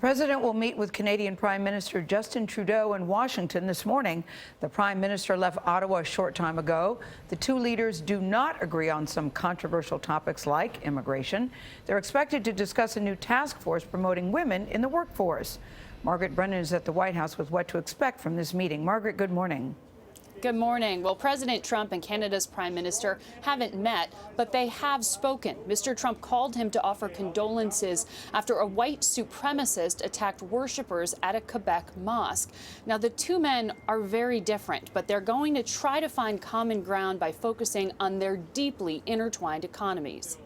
president will meet with Canadian Prime Minister Justin Trudeau in Washington this morning. The Prime Minister left Ottawa a short time ago. The two leaders do not agree on some controversial topics like immigration. They're expected to discuss a new task force promoting women in the workforce. Margaret Brennan is at the White House with what to expect from this meeting. Margaret, good morning. Good morning. Well, President Trump and Canada's Prime Minister haven't met, but they have spoken. Mr. Trump called him to offer condolences after a white supremacist attacked worshippers at a Quebec mosque. Now, the two men are very different, but they're going to try to find common ground by focusing on their deeply intertwined economies.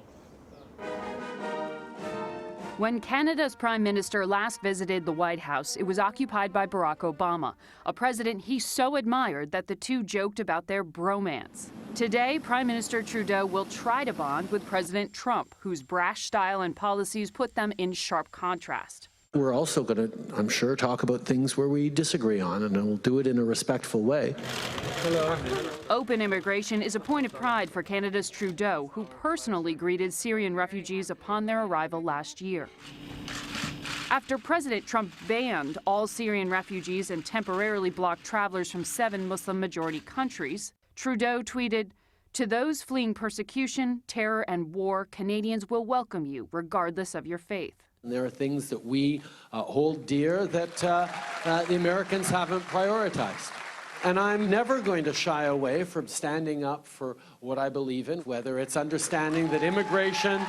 When Canada's Prime Minister last visited the White House, it was occupied by Barack Obama, a president he so admired that the two joked about their bromance. Today, Prime Minister Trudeau will try to bond with President Trump, whose brash style and policies put them in sharp contrast. We're also going to, I'm sure, talk about things where we disagree on, and we'll do it in a respectful way. Hello. Open immigration is a point of pride for Canada's Trudeau, who personally greeted Syrian refugees upon their arrival last year. After President Trump banned all Syrian refugees and temporarily blocked travelers from 7 Muslim-majority countries, Trudeau tweeted, "To those fleeing persecution, terror, and war, Canadians will welcome you, regardless of your faith." There are things that we hold dear that the Americans haven't prioritized. And I'm never going to shy away from standing up for what I believe in, whether it's understanding that immigration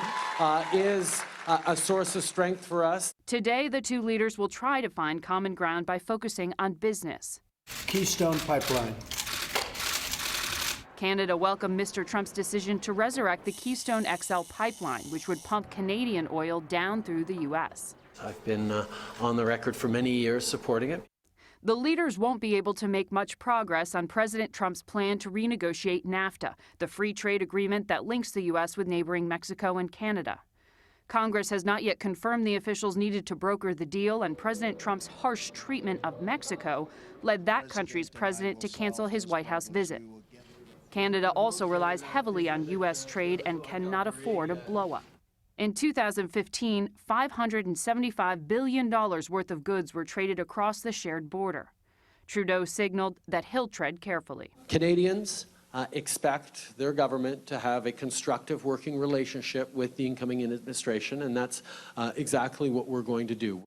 is a source of strength for us. Today, the two leaders will try to find common ground by focusing on business. Keystone Pipeline. Canada welcomed Mr. Trump's decision to resurrect the Keystone XL pipeline, which would pump Canadian oil down through the U.S. I've been on the record for many years supporting it. The leaders won't be able to make much progress on President Trump's plan to renegotiate NAFTA, the free trade agreement that links the U.S. with neighboring Mexico and Canada. Congress has not yet confirmed the officials needed to broker the deal, and President Trump's harsh treatment of Mexico led that country's president to cancel his White House visit. Canada also relies heavily on U.S. trade and cannot afford a blow-up. In 2015, $575 billion worth of goods were traded across the shared border. Trudeau signaled that he'll tread carefully. Canadians expect their government to have a constructive working relationship with the incoming administration, and that's exactly what we're going to do.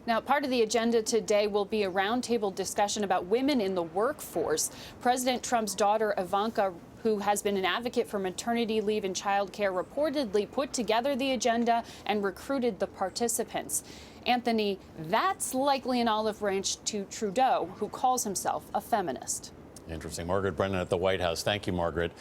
Now, part of the agenda today will be a roundtable discussion about women in the workforce. President Trump's daughter, Ivanka, who has been an advocate for maternity leave and childcare, reportedly put together the agenda and recruited the participants. Anthony, that's likely an olive branch to Trudeau, who calls himself a feminist. Interesting. Margaret Brennan at the White House. Thank you, Margaret.